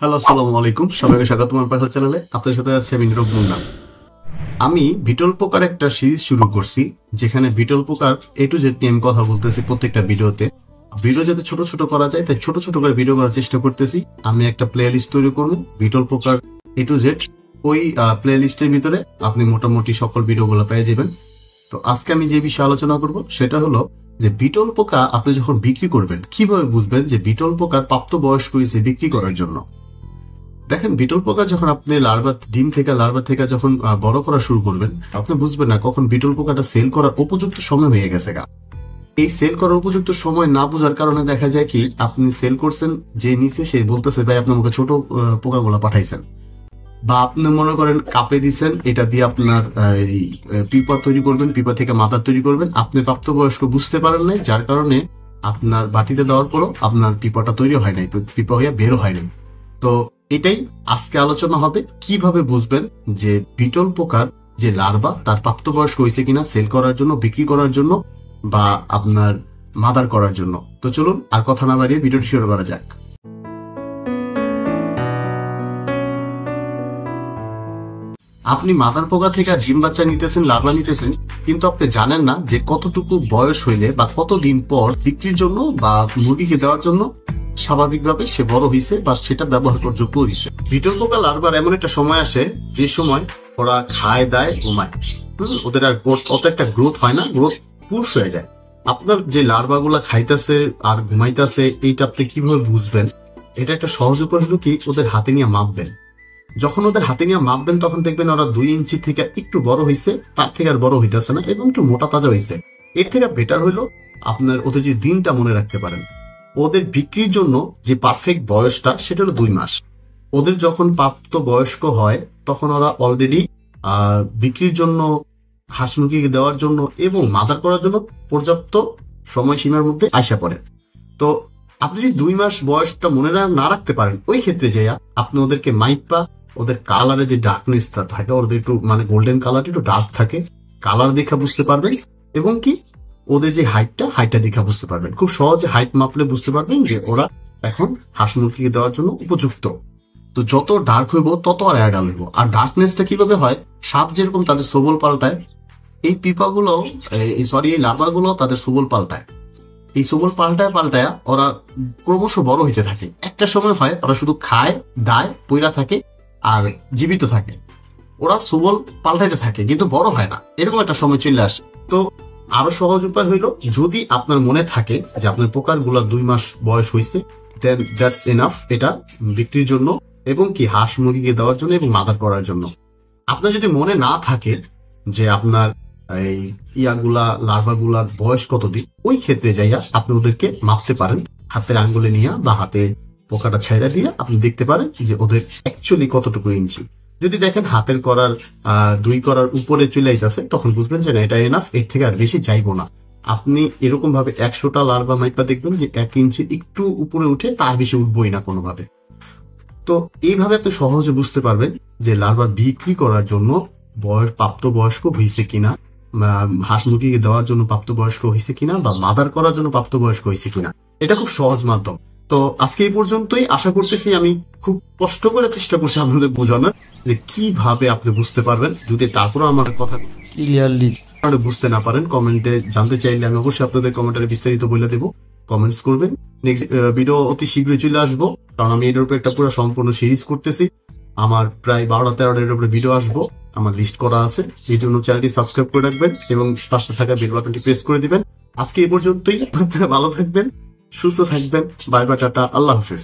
Hello, আসসালামু আলাইকুম। সবাইকে স্বাগত আমার পাখা চ্যানেলে। আপনার সাথে আছে আমি নীরব মুন্না। আমি বিটল পোকার একটা সিরিজ শুরু করছি, যেখানে বিটল পোকার এ টু জেড নিয়ে আমি কথা বলতেছি প্রত্যেকটা ভিডিওতে। ভিডিও যাতে ছোট ছোট করা যায় তাই ছোট ছোট করে ভিডিও করার চেষ্টা করতেছি। আমি একটা প্লে লিস্ট তৈরি করবো বিটল পোকার এ টু জেড। ওই প্লে লিস্টের ভিতরে আপনি মোটামুটি সকল ভিডিওগুলো পেয়ে যাবেন। তো আজকে আমি যে বিষয়ে আলোচনা করব সেটা হলো যে বিটল পোকা আপনি যখন বিক্রি করবেন কিভাবে বুঝবেন যে বিটল পোকার প্রাপ্ত বয়স্ক হয়েছে বিক্রি করার জন্য। দেখেন, বিটল পোকা যখন আপনি ডিম থেকে লার্ভা থেকে যখন বড় করা শুরু করবেন, আপনি বুঝবেন না কখন বিটল পোকাটা সেল করার উপযুক্ত সময় হয়ে গেছে গা। এই সেল করার উপযুক্ত সময় না বোঝার কারণে দেখা যায় কি, আপনি সেল করছেন, যে নিচে সে বলতেছে ভাই আপনি আমাকে ছোট পোকাগুলো পাঠাইছেন, বা আপনি মনে করেন কাপে দিচ্ছেন, এটা দিয়ে আপনার পিপা তৈরি করবেন, পিপা থেকে মাথা তৈরি করবেন, আপনি প্রাপ্তবয়স্ক বুঝতে পারেন নাই, যার কারণে আপনার বাটিতে দেওয়ার পরও আপনার পিপাটা তৈরি হয় নাই, পিপা হইয়া বেরো হয় নাই। তো এটাই আজকে আলোচনা হবে, কিভাবে বুঝবেন যে বিটল পোকার যে লার্ভা তার প্রাপ্তবয়স্ক হয়েছে কিনা সেল করার জন্য, বিক্রি করার জন্য, বা আপনার মাদার করার জন্য। তো চলুন আর কথা না বাড়িয়ে ভিডিওটি শুরু করা যাক। আপনি মাদার পোকা থেকে ডিম বাচ্চা নিতেছেন, লার্ভা নিতেছেন, কিন্তু আপনি জানেন না যে কতটুকু বয়স হইলে বা কতদিন পর বিক্রির জন্য বা মুরগিকে দেওয়ার জন্য স্বাভাবিকভাবে সে বড় হয়েছে বা সেটা ব্যবহার করার যোগ্য হয়েছে। বিটল পোকা লার্ভার এমন একটা সময় আসে যে সময় ওরা খায়, দায়, ঘুমায়। ওদের আর অত একটা গ্রোথ হয় না, গ্রোথ পুশ হয়ে যায়। আপনার যে লার্ভা গুলা খাইতেছে আর ঘুমাইতেছে, এইটা আপনি কিভাবে বুঝবেন? এটা একটা সহজ উপায় হলো কি, ওদের হাতে নিয়ে মাপবেন। যখন ওদের হাতে নিয়ে মাপবেন তখন দেখবেন ওরা 2 ইঞ্চি থেকে একটু বড় হয়েছে, তার থেকে আর বড় হইতেছে না, এবং একটু মোটা তাজা হয়েছে। এর থেকে বেটার হইলো আপনার ওদের যে দিনটা মনে রাখতে পারেন। ওদের বিক্রির জন্য যে পারফেক্ট বয়সটা সেটা হলো 2 মাস। ওদের যখন প্রাপ্ত বয়স্ক হয় তখন ওরা অলরেডি বিক্রির জন্য, হাঁস মুরগিকে দেওয়ার জন্য এবং মাদার করার জন্য পর্যাপ্ত সময়সীমার মধ্যে আশা পড়ে। তো আপনি যদি 2 মাস বয়সটা মনে না রাখতে পারেন, ওই ক্ষেত্রে যাইয়া আপনি ওদেরকে মাইপা ওদের কালারে যে ডার্কনেসটা থাকে, ওদের একটু মানে গোল্ডেন কালারটা একটু ডার্ক থাকে, কালার দেখা বুঝতে পারবেন। এবং কি ওদের যে হাইটটা দেখা বুঝতে পারবেন। খুব সহজে হাইট মাপলে বুঝতে পারবেন যে ওরা এখন হাঁস মুরগিকে দেওয়ার জন্য উপযুক্ত। তো যত ডার্ক হইব তত আর অ্যাডাল হইব। আর ডার্কনেসটা কিভাবে হয়? সাপ যেরকম তাদের সবল পাল্টায়, এই পিপাগুলো এই লার্ভাগুলো তাদের সবল পাল্টায়। এই সবল পাল্টায় ওরা ক্রমশ বড় হইতে থাকে। একটা সময় হয় ওরা শুধু খায়, দায়, পইরা থাকে আর জীবিত থাকে। ওরা সবল পাল্টাইতে থাকে কিন্তু বড় হয় না, এরকম একটা সময় চলে আসে। তো আরো সহজ উপায় হইলো, যদি আপনার মনে থাকে যে আপনার পোকার গুলা 2 মাস বয়স হয়েছে, দেন দ্যাটস এনাফ এটা বিক্রির জন্য এবং কি হাঁস মুরগিকে দেওয়ার জন্য এবং মাদার করার জন্য। আপনার যদি মনে না থাকে যে আপনার এই লার্ভাগুলার বয়স কতদিন, ওই ক্ষেত্রে যাইয়া আপনি ওদেরকে মাপতে পারেন হাতের আঙ্গুলে নিয়ে, বা হাতে পোকাটা ছেড়ে দিয়ে আপনি দেখতে পারেন যে ওদের অ্যাকচুয়ালি কতটুকু ইঞ্চি। যদি দেখেন হাতের করার 2 করার উপরে চলে আইতেছে, তখন বুঝবেন যে না, এটা এনাফ, এর থেকে আর বেশি যাইবো না। আপনি এরকম ভাবে 100টা লার্ভা মাইপা দেখবেন যে 1 ইঞ্চি একটু উপরে উঠে, তার বেশি উঠবই না কোনোভাবে। তো এইভাবে আপনি সহজে বুঝতে পারবেন যে লার্ভা বিক্রি করার জন্য প্রাপ্ত বয়স্ক হয়েছে কিনা, হাঁস মুরগিকে দেওয়ার জন্য প্রাপ্তবয়স্ক হয়েছে কিনা, বা মাদার করার জন্য প্রাপ্তবয়স্ক হয়েছে কিনা। এটা খুব সহজ মাধ্যম। তো আজকে এই পর্যন্তই। আশা করতেছি আমি খুব কষ্ট করে চেষ্টা করছি আপনাদের বোঝানোর যে কিভাবে আপনি বুঝতে পারবেন। যদি তারপরেও আমার কথা ক্লিয়ারলি বুঝতে না পারেন, কমেন্টে জানতে চাইলে আমি অবশ্যই আপনাদের কমেন্টে বিস্তারিত বলে দেবো। কমেন্টস করবেন। নেক্সট ভিডিও অতি শীঘ্রই চলে আসবো, কারণ আমি এটার উপরে একটা পুরো সম্পূর্ণ সিরিজ করতেছি। আমার প্রায় 12-13টার উপরে ভিডিও আসবো, আমার লিস্ট করা আছে। এই জন্য চ্যানেলটি সাবস্ক্রাইব করে রাখবেন এবং পাশে থাকা বেল বাটনটি প্রেস করে দিবেন। আজকে এই পর্যন্তই। আপনারা ভালো থাকবেন, সুস্থ থাকবেন। বাই বাই, টাটা, আল্লাহ হাফেজ।